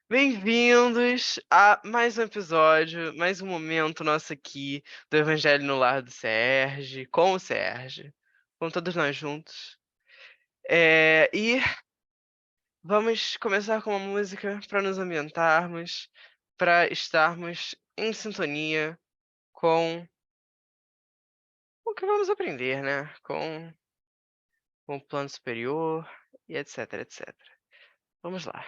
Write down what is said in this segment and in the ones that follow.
Bem-vindos a mais um episódio, mais um momento nosso aqui do Evangelho no Lar do Sérgio, com o Sérgio, com todos nós juntos. E vamos começar com uma música para nos ambientarmos, para estarmos em sintonia com o que vamos aprender, né? Com o plano superior e etc, etc. Vamos lá.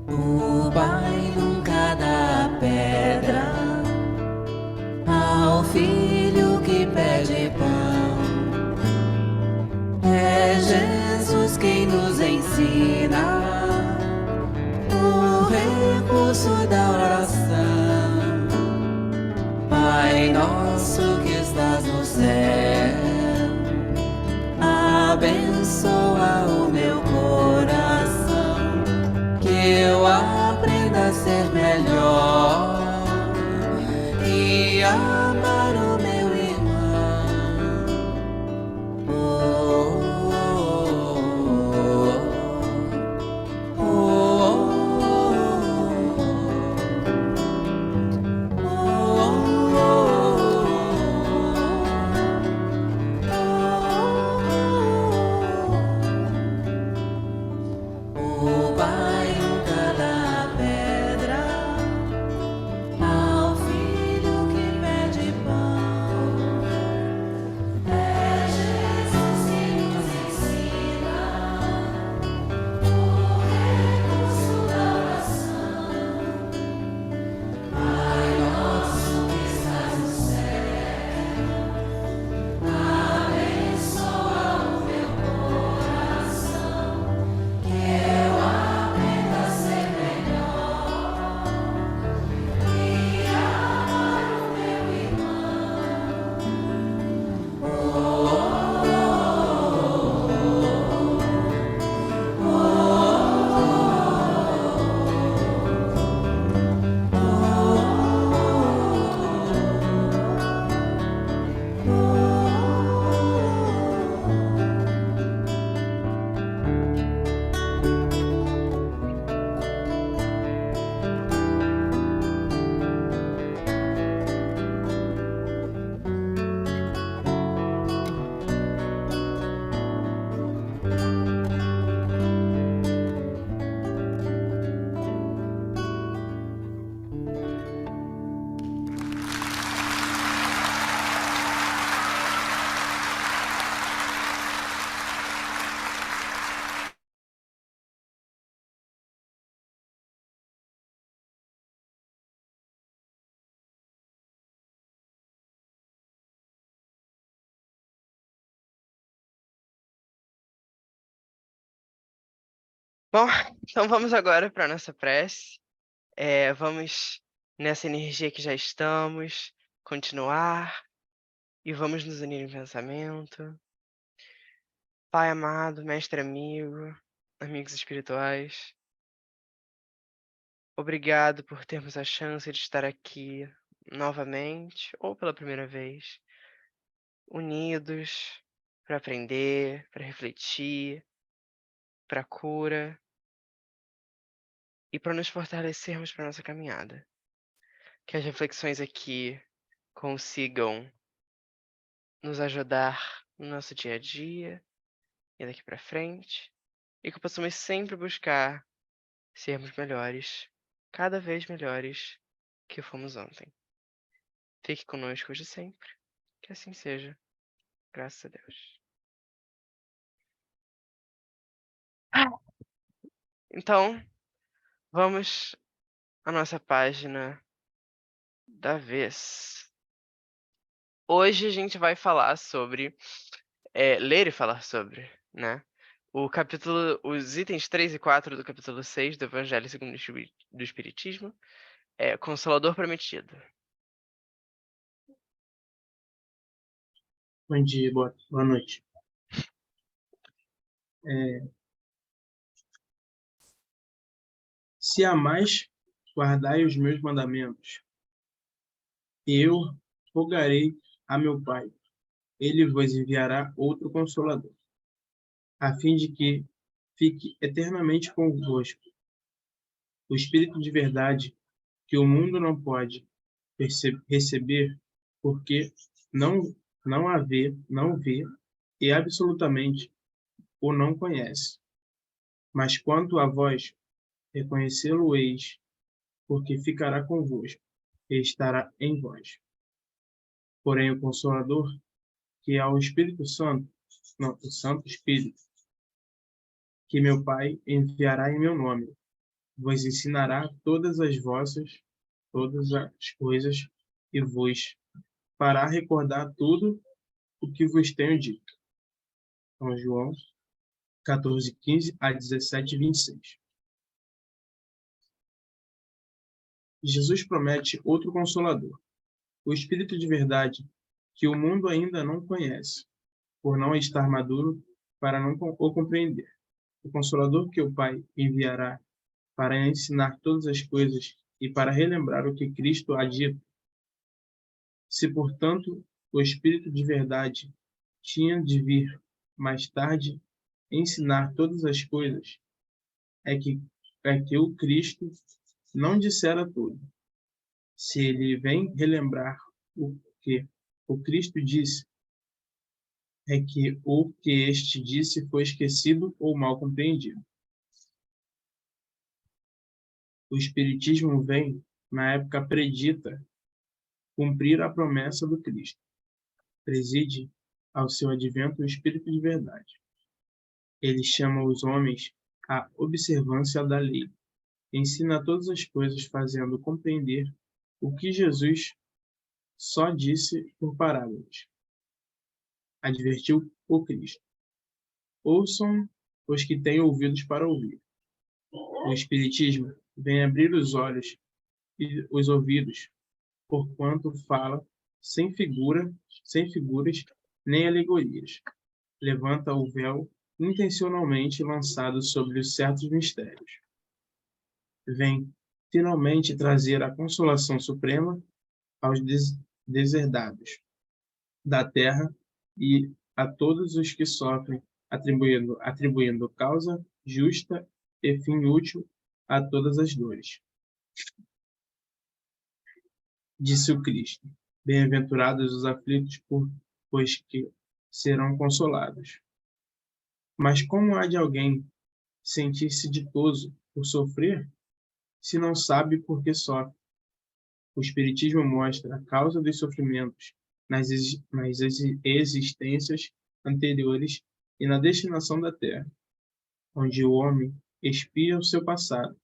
O pai nunca dá pedra ao filho que pede pão. É Jesus quem nos ensina o recurso da oração. Pai nosso que estás no céu, abençoa o meu coração, que eu aprenda a ser melhor e amar o meu irmão. Oh, oh, o pai nunca dá pedra ao filho que pede pão. É Jesus que nos ensina o recurso da oração. Pai nosso que estás no céu, abençoa o meu coração, que eu aprenda a ser melhor e amar o meu irmão. Bom, então vamos agora para nossa prece. Vamos nessa energia que já estamos, continuar e vamos nos unir em pensamento. Pai amado, mestre amigo, amigos espirituais, obrigado por termos a chance de estar aqui novamente, ou pela primeira vez, unidos para aprender, para refletir, para cura e para nos fortalecermos para nossa caminhada. Que as reflexões aqui consigam nos ajudar no nosso dia a dia e daqui para frente, e que possamos sempre buscar sermos melhores, cada vez melhores que fomos ontem. Fique conosco hoje e sempre, que assim seja, graças a Deus. Então, vamos à nossa página da vez. Hoje a gente vai falar sobre, ler e falar sobre, né, os itens 3 e 4 do capítulo 6 do Evangelho segundo do Espiritismo, Consolador Prometido. Bom dia, boa noite. Se amais, guardai os meus mandamentos. Eu rogarei a meu Pai, ele vos enviará outro Consolador, a fim de que fique eternamente convosco. O Espírito de verdade, que o mundo não pode receber, porque não não vê e absolutamente o não conhece. Mas quanto a vós, reconhecê-lo-eis, porque ficará convosco e estará em vós. Porém, o Consolador, que é o Espírito Santo, não, o Santo Espírito, que meu Pai enviará em meu nome, vos ensinará todas as coisas e vos fará recordar tudo o que vos tenho dito. São João 14:15 a 17:26. Jesus promete outro Consolador, o Espírito de verdade, que o mundo ainda não conhece, por não estar maduro para não o compreender. O Consolador que o Pai enviará para ensinar todas as coisas e para relembrar o que Cristo há dito. Se, portanto, o Espírito de verdade tinha de vir mais tarde ensinar todas as coisas, é que o Cristo não dissera tudo. Se ele vem relembrar o que o Cristo disse, é que o que este disse foi esquecido ou mal compreendido. O Espiritismo vem, na época predita, cumprir a promessa do Cristo. Preside ao seu advento o Espírito de verdade. Ele chama os homens à observância da lei. Ensina todas as coisas, fazendo compreender o que Jesus só disse por parábolas. Advertiu o Cristo. Ouçam os que têm ouvidos para ouvir. O Espiritismo vem abrir os olhos e os ouvidos, porquanto fala sem figuras nem alegorias. Levanta o véu intencionalmente lançado sobre os certos mistérios. Vem finalmente trazer a consolação suprema aos deserdados da terra e a todos os que sofrem, atribuindo causa justa e fim útil a todas as dores. Disse o Cristo: bem-aventurados os aflitos, pois que serão consolados. Mas como há de alguém sentir-se ditoso por sofrer, se não sabe por que sofre? O Espiritismo mostra a causa dos sofrimentos nas existências anteriores e na destinação da Terra, onde o homem expia o seu passado.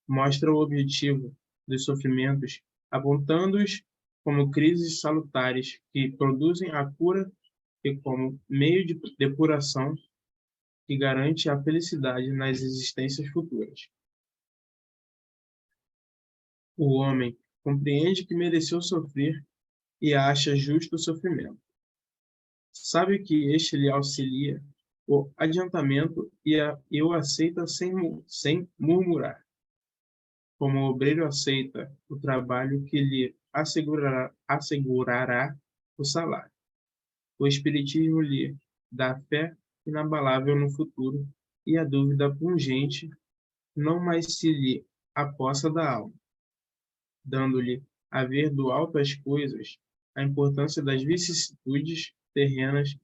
Mostra o objetivo dos sofrimentos, apontando-os como crises salutares que produzem a cura e como meio de depuração que garante a felicidade nas existências futuras. O homem compreende que mereceu sofrer e acha justo o sofrimento. Sabe que este lhe auxilia o adiantamento e o aceita sem murmurar, como o obreiro aceita o trabalho que lhe assegurará o salário. O Espiritismo lhe dá fé inabalável no futuro e a dúvida pungente não mais se lhe apossa da alma, dando-lhe a ver do alto as coisas, a importância das vicissitudes terrenas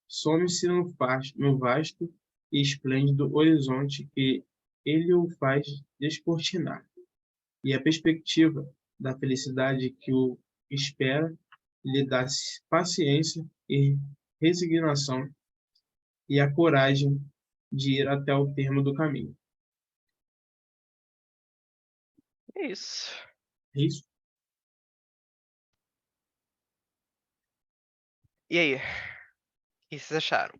some-se no vasto e esplêndido horizonte que ele o faz descortinar, e a perspectiva da felicidade que o espera lhe dá paciência e resignação e a coragem de ir até o termo do caminho. É isso. É isso? E aí, o que vocês acharam?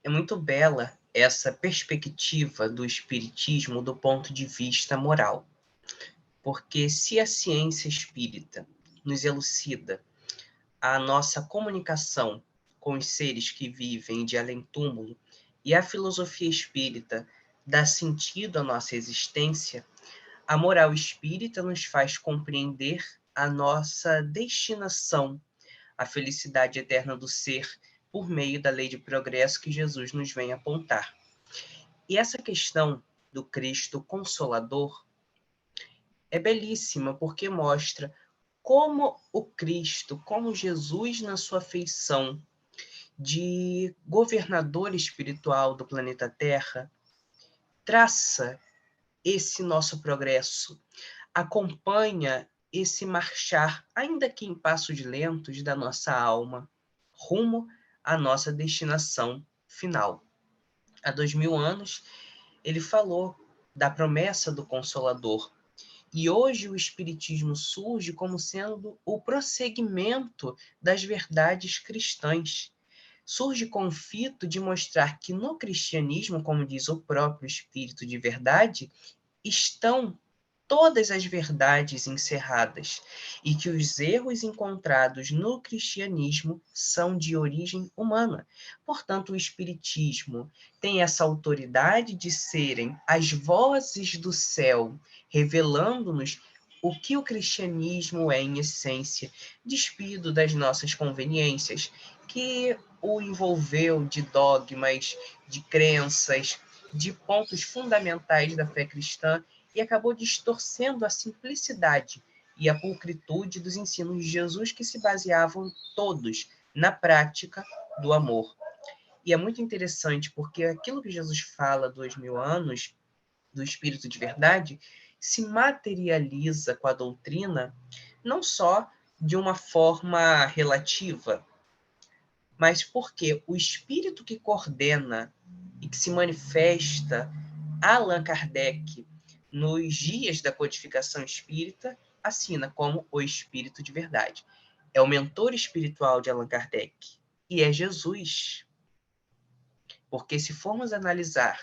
É muito bela essa perspectiva do espiritismo do ponto de vista moral. Porque se a ciência espírita nos elucida a nossa comunicação com os seres que vivem de além-túmulo e a filosofia espírita dá sentido à nossa existência, a moral espírita nos faz compreender a nossa destinação, a felicidade eterna do ser, por meio da lei de progresso que Jesus nos vem apontar. E essa questão do Cristo Consolador é belíssima, porque mostra como o Cristo, como Jesus, na sua feição de governador espiritual do planeta Terra, traça esse nosso progresso, acompanha esse marchar, ainda que em passos lentos, da nossa alma, rumo à nossa destinação final. Há 2000 anos, ele falou da promessa do Consolador. E hoje o Espiritismo surge como sendo o prosseguimento das verdades cristãs. Surge com o fito de mostrar que no cristianismo, como diz o próprio Espírito de Verdade, estão todas as verdades encerradas e que os erros encontrados no cristianismo são de origem humana. Portanto, o Espiritismo tem essa autoridade de serem as vozes do céu, revelando-nos o que o cristianismo é em essência, despido das nossas conveniências, que o envolveu de dogmas, de crenças, de pontos fundamentais da fé cristã, e acabou distorcendo a simplicidade e a pulcritude dos ensinos de Jesus, que se baseavam todos na prática do amor. E é muito interessante, porque aquilo que Jesus fala 2000 anos, do Espírito de Verdade, se materializa com a doutrina, não só de uma forma relativa, mas porque o Espírito que coordena e que se manifesta Allan Kardec nos dias da codificação espírita, assina como o Espírito de Verdade. É o mentor espiritual de Allan Kardec. E é Jesus. Porque se formos analisar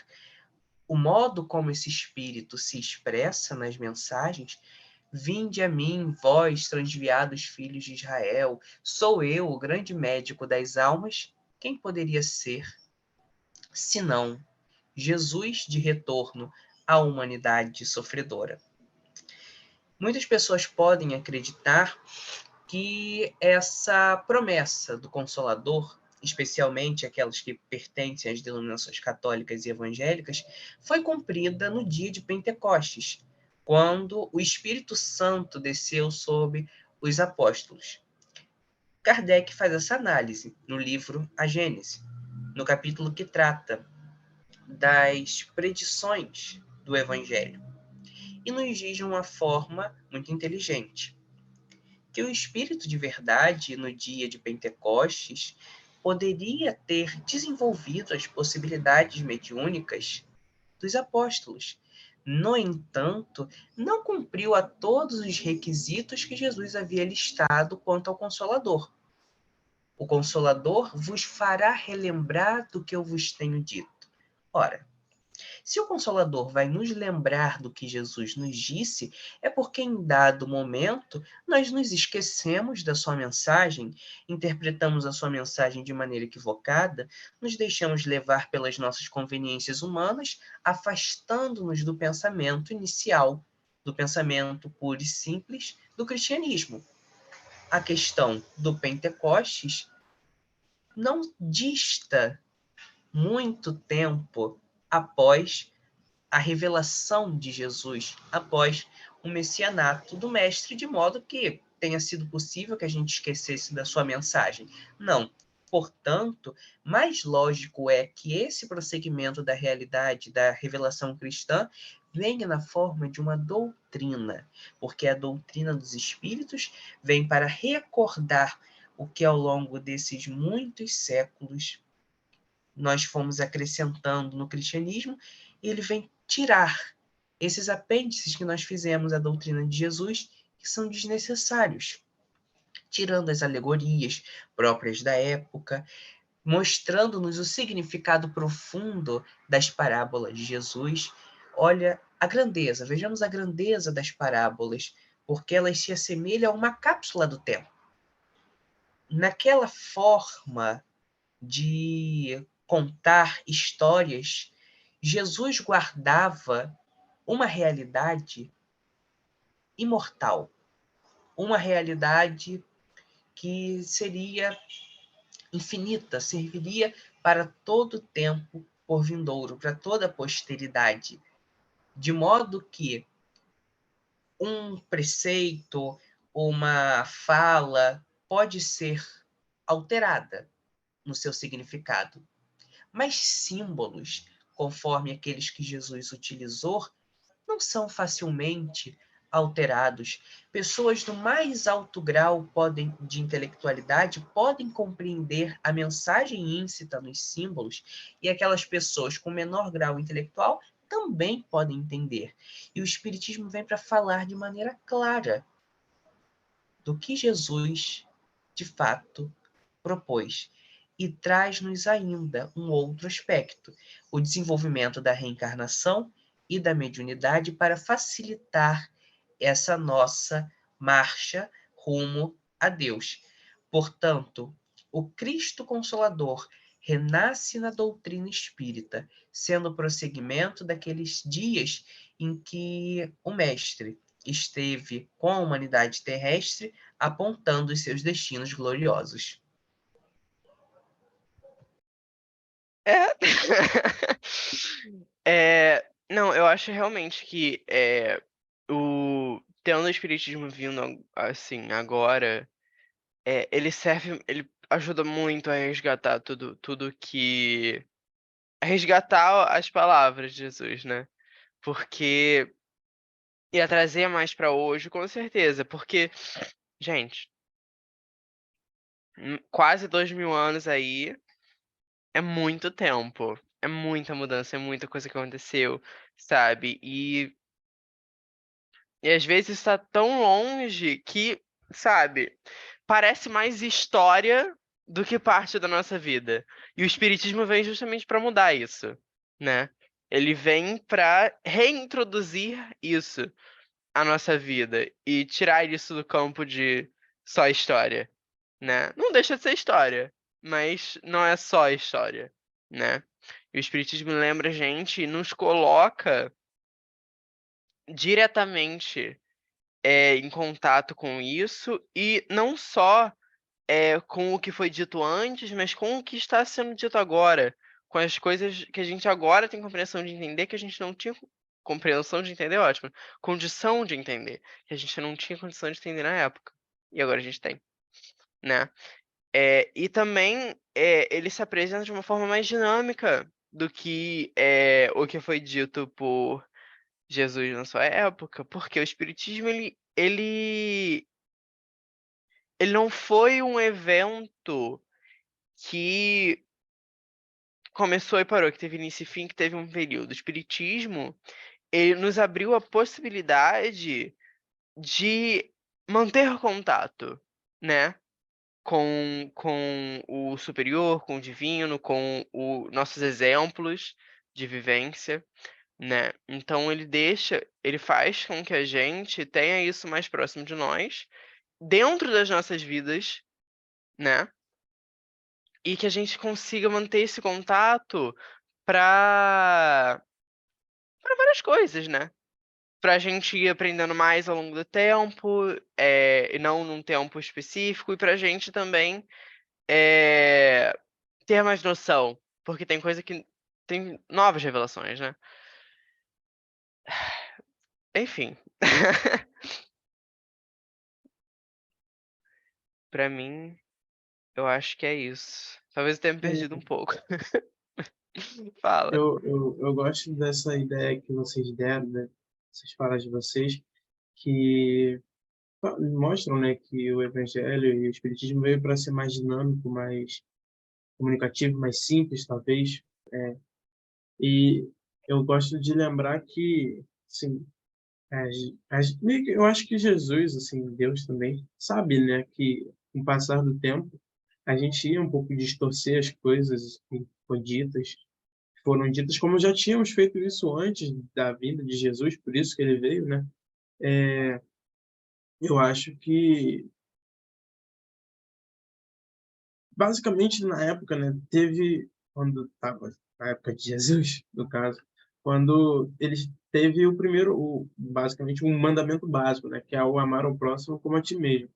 o modo como esse Espírito se expressa nas mensagens, vinde a mim, vós, transviados filhos de Israel, sou eu, o grande médico das almas, quem poderia ser, senão Jesus de retorno à humanidade sofredora. Muitas pessoas podem acreditar que essa promessa do Consolador, especialmente aquelas que pertencem às denominações católicas e evangélicas, foi cumprida no dia de Pentecostes, quando o Espírito Santo desceu sobre os apóstolos. Kardec faz essa análise no livro A Gênese, no capítulo que trata das predições do Evangelho, e nos diz de uma forma muito inteligente que o Espírito de Verdade, no dia de Pentecostes, poderia ter desenvolvido as possibilidades mediúnicas dos apóstolos. No entanto, não cumpriu a todos os requisitos que Jesus havia listado quanto ao Consolador. O Consolador vos fará relembrar do que eu vos tenho dito. Ora, se o Consolador vai nos lembrar do que Jesus nos disse, é porque em dado momento nós nos esquecemos da sua mensagem, interpretamos a sua mensagem de maneira equivocada, nos deixamos levar pelas nossas conveniências humanas, afastando-nos do pensamento inicial, do pensamento puro e simples do cristianismo. A questão do Pentecostes não dista muito tempo após a revelação de Jesus, após o messianato do mestre, de modo que tenha sido possível que a gente esquecesse da sua mensagem. Não. Portanto, mais lógico é que esse prosseguimento da realidade da revelação cristã venha na forma de uma doutrina, porque a doutrina dos espíritos vem para recordar o que ao longo desses muitos séculos nós fomos acrescentando no cristianismo, e ele vem tirar esses apêndices que nós fizemos à doutrina de Jesus, que são desnecessários. tirando as alegorias próprias da época, mostrando-nos o significado profundo das parábolas de Jesus. Olha a grandeza, vejamos a grandeza das parábolas, porque elas se assemelham a uma cápsula do tempo. Naquela forma de contar histórias, Jesus guardava uma realidade imortal, uma realidade que seria infinita, serviria para todo o tempo por vindouro, para toda a posteridade, de modo que um preceito, uma fala pode ser alterada no seu significado, mas símbolos, conforme aqueles que Jesus utilizou, não são facilmente alterados. Pessoas do mais alto grau de intelectualidade podem compreender a mensagem íncita nos símbolos, e aquelas pessoas com menor grau intelectual também podem entender. E o Espiritismo vem para falar de maneira clara do que Jesus, de fato, propôs. E traz-nos ainda um outro aspecto, o desenvolvimento da reencarnação e da mediunidade para facilitar essa nossa marcha rumo a Deus. Portanto, o Cristo Consolador renasce na doutrina espírita, sendo o prosseguimento daqueles dias em que o Mestre esteve com a humanidade terrestre, apontando os seus destinos gloriosos. É. Não, eu acho realmente que tendo o espiritismo vindo assim agora, ele ajuda muito a resgatar tudo que a resgatar as palavras de Jesus, né? Porque ia trazer mais pra hoje, com certeza, porque, gente, quase 2000 anos aí é muito tempo, é muita mudança, é muita coisa que aconteceu, sabe? E às vezes está tão longe que, sabe, parece mais história do que parte da nossa vida. E o espiritismo vem justamente para mudar isso, né? Ele vem para reintroduzir isso à nossa vida e tirar isso do campo de só história, né? Não deixa de ser história, mas não é só história, né? E o espiritismo lembra a gente e nos coloca diretamente em contato com isso, e não só com o que foi dito antes, mas com o que está sendo dito agora, com as coisas que a gente agora tem compreensão de entender, que a gente não tinha compreensão de entender, ótimo, condição de entender, que a gente não tinha condição de entender na época, e agora a gente tem, né? E também ele se apresenta de uma forma mais dinâmica do que o que foi dito por Jesus na sua época, porque o espiritismo ele não foi um evento que começou e parou, que teve início e fim, que teve um período. O espiritismo, ele nos abriu a possibilidade de manter contato, né, com o superior, com o divino, com nossos exemplos de vivência, né? Então ele faz com que a gente tenha isso mais próximo de nós, dentro das nossas vidas, né? E que a gente consiga manter esse contato para várias coisas, né? Pra gente ir aprendendo mais ao longo do tempo, e não num tempo específico, e pra gente também ter mais noção, porque tem coisa que tem novas revelações, né? Enfim. Pra mim, eu acho que é isso. Talvez eu tenha me perdido um pouco. Fala. Eu gosto dessa ideia que vocês deram, né? Essas falas de vocês, que mostram, né, que o Evangelho e o Espiritismo veio para ser mais dinâmico, mais comunicativo, mais simples, talvez. E eu gosto de lembrar que, sim, Eu acho que Jesus, assim, Deus também, sabe, né, que com o passar do tempo, a gente ia um pouco distorcer as coisas que foram ditas, como já tínhamos feito isso antes da vinda de Jesus, por isso que ele veio, né? Eu acho que, basicamente, na época, né, quando estava na época de Jesus, no caso, quando ele teve basicamente, um mandamento básico, né, que é o amar ao próximo como a ti mesmo.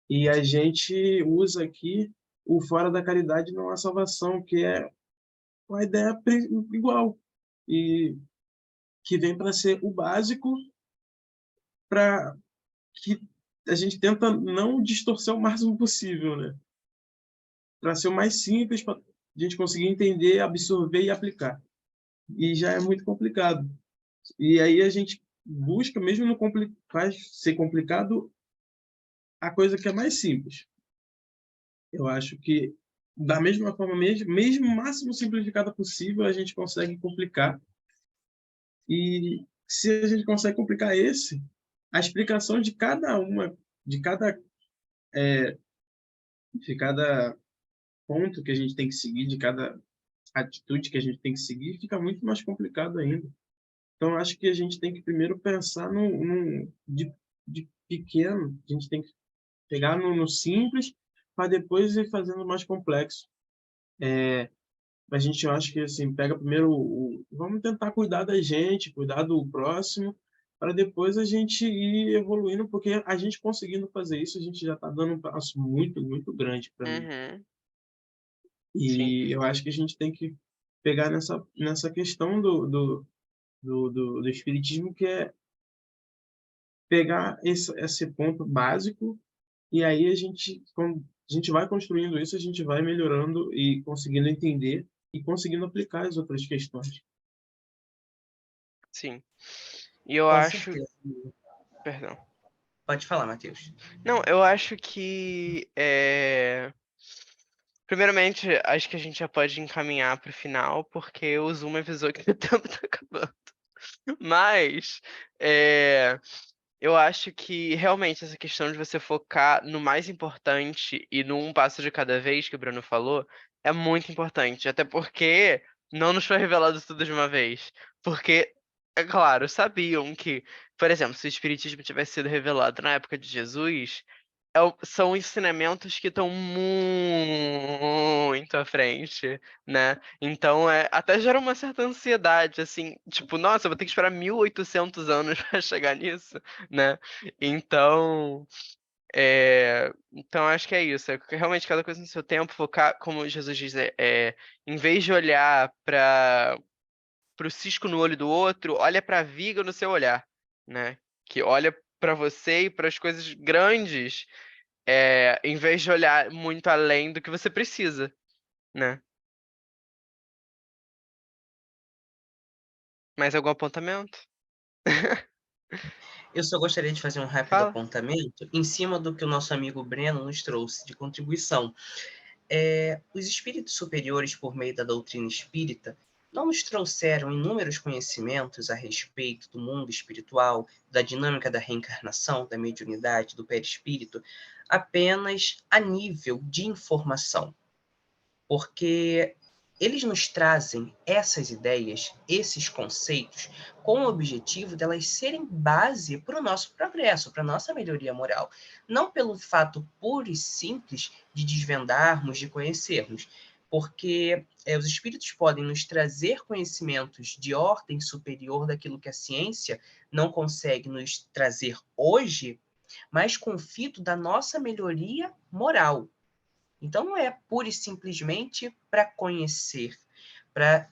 E a gente usa aqui o fora da caridade não há salvação, que é uma ideia igual, e que vem para ser o básico, para que a gente tenta não distorcer o máximo possível, né? Para ser o mais simples, para a gente conseguir entender, absorver e aplicar. E já é muito complicado. E aí a gente busca, mesmo no faz ser complicado, a coisa que é mais simples. Eu acho que, da mesma forma, mesmo o máximo simplificada possível, a gente consegue complicar. E se a gente consegue complicar a explicação de cada, de cada ponto que a gente tem que seguir, de cada atitude que a gente tem que seguir, fica muito mais complicado ainda. Então, eu acho que a gente tem que primeiro pensar de pequeno, a gente tem que pegar no simples, para depois ir fazendo mais complexo. A gente, eu acho que, assim, pega primeiro vamos tentar cuidar da gente, cuidar do próximo, para depois a gente ir evoluindo, porque a gente conseguindo fazer isso, a gente já está dando um passo muito, muito grande para mim. Uhum. Sim. E eu acho que a gente tem que pegar nessa questão do espiritismo, que é pegar esse ponto básico, e aí quando a gente vai construindo isso, a gente vai melhorando e conseguindo entender e conseguindo aplicar as outras questões. Sim. E eu Com acho. certeza. Perdão. Pode falar, Matheus. Não, eu acho que. Primeiramente, acho que a gente já pode encaminhar para o final, porque o Zoom avisou que o tempo tá acabando. Mas. Eu acho que realmente essa questão de você focar no mais importante e no um passo de cada vez que o Bruno falou é muito importante. Até porque não nos foi revelado tudo de uma vez. Porque, é claro, sabiam que, por exemplo, se o Espiritismo tivesse sido revelado na época de Jesus, são ensinamentos que estão muito à frente, né? Então, até gera uma certa ansiedade, assim, tipo, nossa, eu vou ter que esperar 1800 anos para chegar nisso, né? Então, acho que é isso. É que realmente cada coisa no seu tempo, focar, como Jesus diz, em vez de olhar para o cisco no olho do outro, olha para a viga no seu olhar, né? Que olha para você e para as coisas grandes, em vez de olhar muito além do que você precisa, né? Mais algum apontamento? Eu só gostaria de fazer um rápido Fala. apontamento em cima do que o nosso amigo Breno nos trouxe de contribuição. Os espíritos superiores, por meio da doutrina espírita, não nos trouxeram inúmeros conhecimentos a respeito do mundo espiritual, da dinâmica da reencarnação, da mediunidade, do perispírito, apenas a nível de informação, porque eles nos trazem essas ideias, esses conceitos, com o objetivo delas serem base para o nosso progresso, para a nossa melhoria moral. Não pelo fato puro e simples de desvendarmos, de conhecermos, porque os espíritos podem nos trazer conhecimentos de ordem superior daquilo que a ciência não consegue nos trazer hoje, mas com o fito da nossa melhoria moral. Então, não é pura e simplesmente para conhecer, para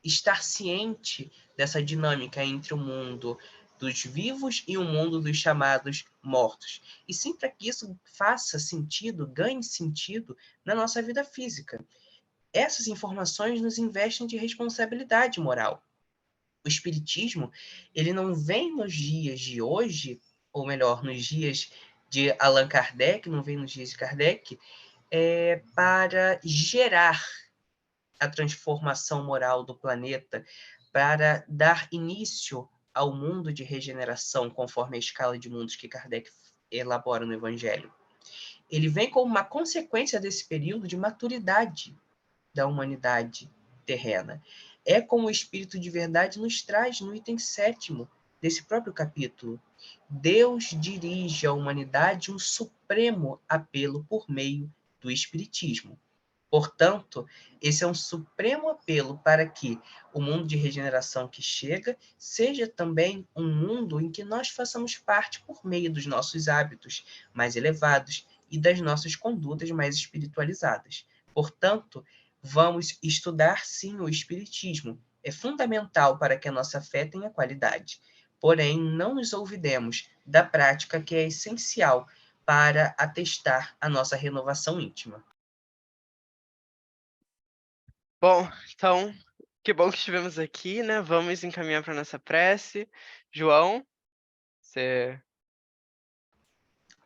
estar ciente dessa dinâmica entre o mundo dos vivos e o mundo dos chamados mortos. E sim para que isso faça sentido, ganhe sentido na nossa vida física. Essas informações nos investem de responsabilidade moral. O Espiritismo, ele não vem nos dias de hoje, ou melhor, nos dias de Allan Kardec, não vem nos dias de Kardec, para gerar a transformação moral do planeta, para dar início ao mundo de regeneração, conforme a escala de mundos que Kardec elabora no Evangelho. Ele vem como uma consequência desse período de maturidade da humanidade terrena. É como o Espírito de Verdade nos traz no item 7º desse próprio capítulo. Deus dirige à humanidade um supremo apelo por meio do Espiritismo. Portanto, esse é um supremo apelo para que o mundo de regeneração que chega seja também um mundo em que nós façamos parte por meio dos nossos hábitos mais elevados e das nossas condutas mais espiritualizadas. Portanto, vamos estudar sim o Espiritismo. É fundamental para que a nossa fé tenha qualidade. Porém, não nos olvidemos da prática que é essencial para atestar a nossa renovação íntima. Bom, então, que bom que estivemos aqui, né? Vamos encaminhar para nossa prece. João, você...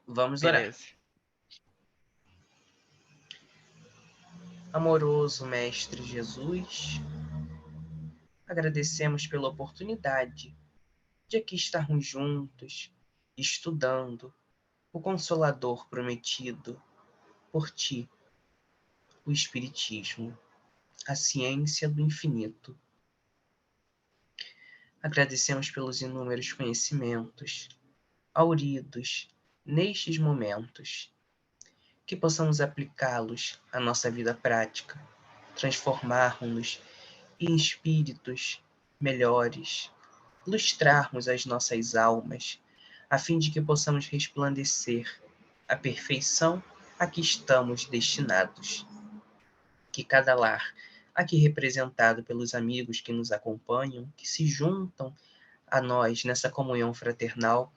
Vamos orar. Beleza. Amoroso Mestre Jesus, agradecemos pela oportunidade de aqui estarmos juntos, estudando o Consolador prometido por Ti, o Espiritismo, a ciência do infinito. Agradecemos pelos inúmeros conhecimentos auridos nestes momentos, que possamos aplicá-los à nossa vida prática, transformarmos-nos em espíritos melhores, lustrarmos as nossas almas, a fim de que possamos resplandecer a perfeição a que estamos destinados. Que cada lar, aqui representado pelos amigos que nos acompanham, que se juntam a nós nessa comunhão fraternal,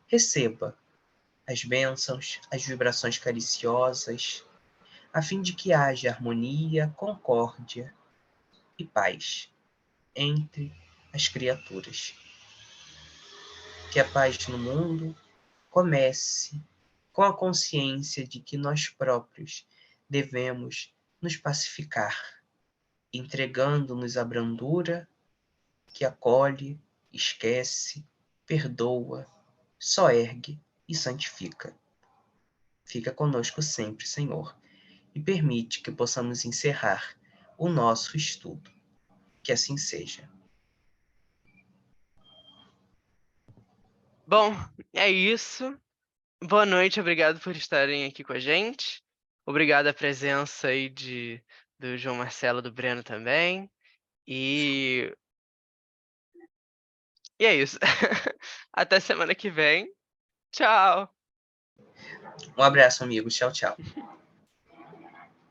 receba as bênçãos, as vibrações cariciosas, a fim de que haja harmonia, concórdia e paz entre as criaturas. Que a paz no mundo comece com a consciência de que nós próprios devemos nos pacificar, entregando-nos à brandura que acolhe, esquece, perdoa, só ergue e santifica. Fica conosco sempre, Senhor, e permite que possamos encerrar o nosso estudo. Que assim seja. Bom, é isso. Boa noite, obrigado por estarem aqui com a gente. Obrigado a presença aí do João Marcelo, do Breno também. E é isso. Até semana que vem. Tchau. Um abraço, amigos. Tchau, tchau.